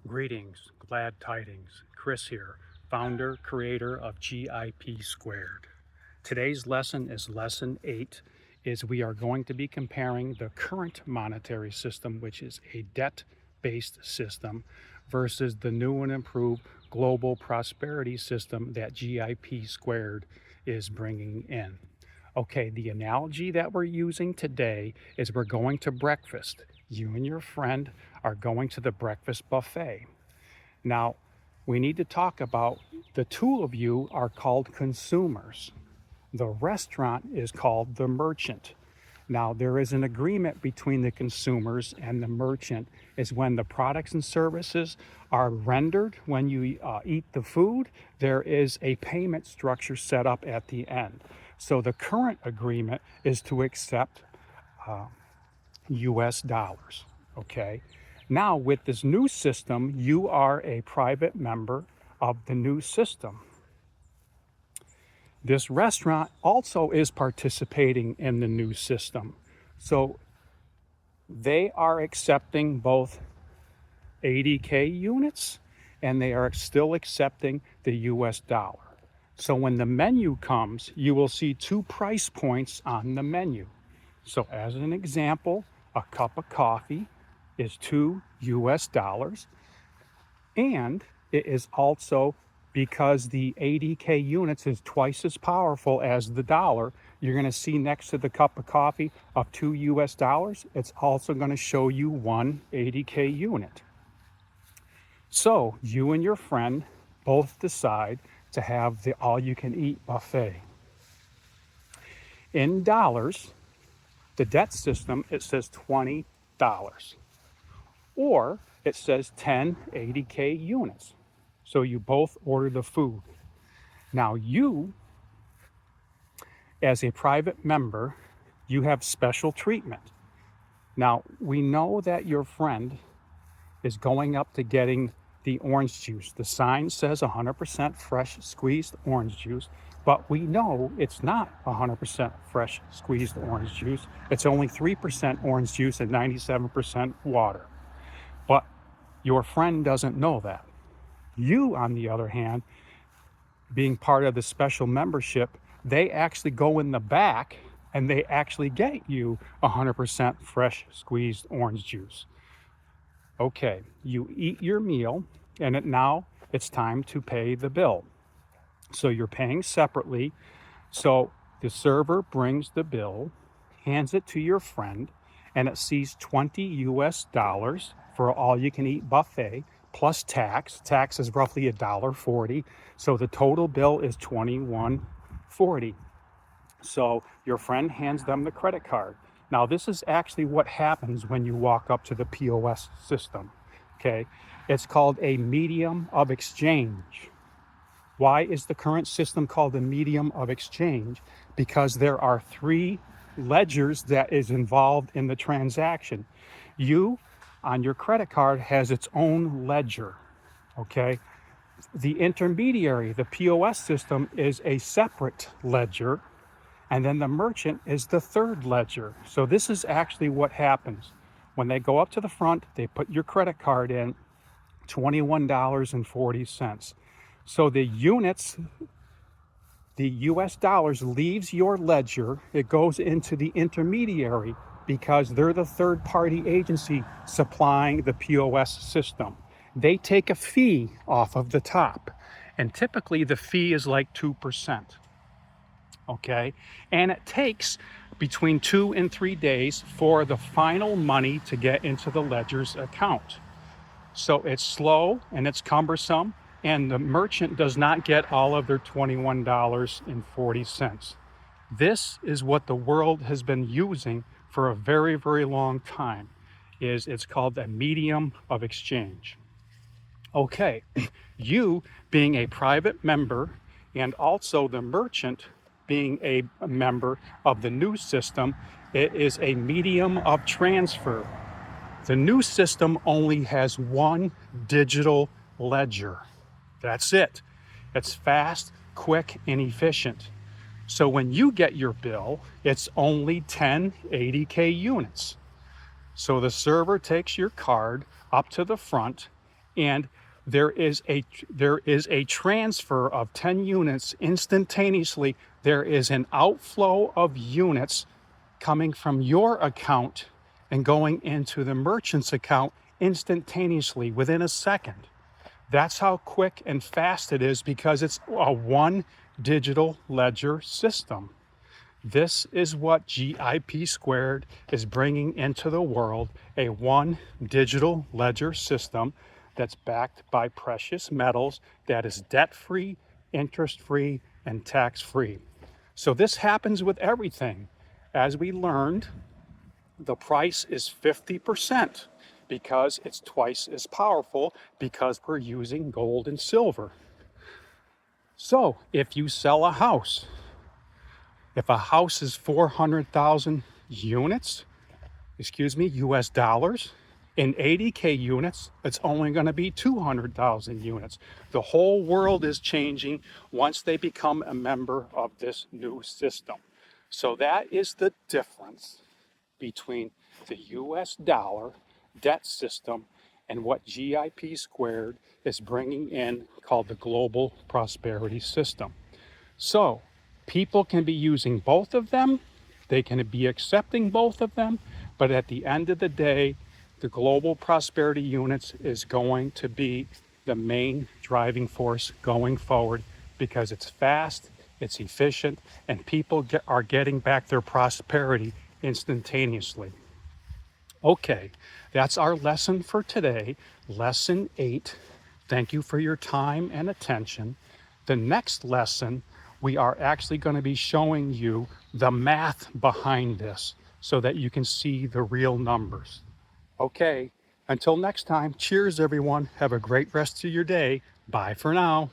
Greetings, glad tidings. Chris here, founder, creator of GIP Squared. Today's lesson is lesson 8, is we are going to be comparing the current monetary system, which is a debt-based system, versus the new and improved global prosperity system that GIP Squared is bringing in. Okay, the analogy that we're using today is we're going to breakfast. You and your friend are going to the breakfast buffet. Now, we need to talk about the two of you are called consumers. The restaurant is called the merchant. Now, there is an agreement between the consumers and the merchant is when the products and services are rendered, when you eat the food, there is a payment structure set up at the end. So the current agreement is to accept US dollars, okay? Now, with this new system, you are a private member of the new system. This restaurant also is participating in the new system. So they are accepting both ADK units and they are still accepting the US dollar. So when the menu comes, you will see two price points on the menu. So as an example, a cup of coffee is $2 and it is also, because the ADK units is twice as powerful as the dollar, you're going to see next to the cup of coffee of $2, it's also going to show you one ADK unit. So you and your friend both decide to have the all-you-can-eat buffet. In dollars, the debt system, it says $20, or it says 10 ADK units. So you both order the food. Now you, as a private member, you have special treatment. Now we know that your friend is going up to getting the orange juice. The sign says 100% fresh squeezed orange juice, but we know it's not 100% fresh squeezed orange juice. It's only 3% orange juice and 97% water. But your friend doesn't know that. You, on the other hand, being part of the special membership, they actually go in the back and they actually get you 100% fresh squeezed orange juice. Okay, you eat your meal and now it's time to pay the bill. So you're paying separately. So the server brings the bill, hands it to your friend, and it sees $20 for all you can eat buffet plus tax. Tax is roughly $1.40. So the total bill is $21.40. So your friend hands them the credit card. Now, this is actually what happens when you walk up to the POS system, okay? It's called a medium of exchange. Why is the current system called a medium of exchange? Because there are three ledgers that is involved in the transaction. You, on your credit card, has its own ledger, okay? The intermediary, the POS system, is a separate ledger, and then the merchant is the third ledger. So this is actually what happens. When they go up to the front, they put your credit card in, $21.40. So the units, the US dollars leaves your ledger, it goes into the intermediary because they're the third party agency supplying the POS system. They take a fee off of the top, and typically the fee is like 2%. Okay, and it takes between 2 and 3 days for the final money to get into the ledger's account. So it's slow and it's cumbersome, and the merchant does not get all of their $21.40. This is what the world has been using for a very, very long time. It's called a medium of exchange. Okay, you being a private member and also the merchant being a member of the new system, it is a medium of transfer. The new system only has one digital ledger. That's it. It's fast, quick, and efficient. So when you get your bill, it's only 10 ADK units. So the server takes your card up to the front and there is a transfer of 10 units instantaneously. There is an outflow of units coming from your account and going into the merchant's account instantaneously within a second. That's how quick and fast it is, because it's a one digital ledger system. This is what GIP squared is bringing into the world, a one digital ledger system that's backed by precious metals, that is debt-free, interest-free, and tax-free. So this happens with everything. As we learned, the price is 50% because it's twice as powerful, because we're using gold and silver. So if you sell a house, if a house is 400,000 units, US dollars, in 80K units, it's only going to be 200,000 units. The whole world is changing once they become a member of this new system. So that is the difference between the US dollar debt system and what GIP squared is bringing in, called the global prosperity system. So people can be using both of them, they can be accepting both of them, but at the end of the day, the global prosperity units is going to be the main driving force going forward, because it's fast, it's efficient, and people are getting back their prosperity instantaneously. Okay, that's our lesson for today, lesson 8. Thank you for your time and attention. The next lesson, we are actually going to be showing you the math behind this so that you can see the real numbers. Okay, until next time, cheers everyone. Have a great rest of your day. Bye for now.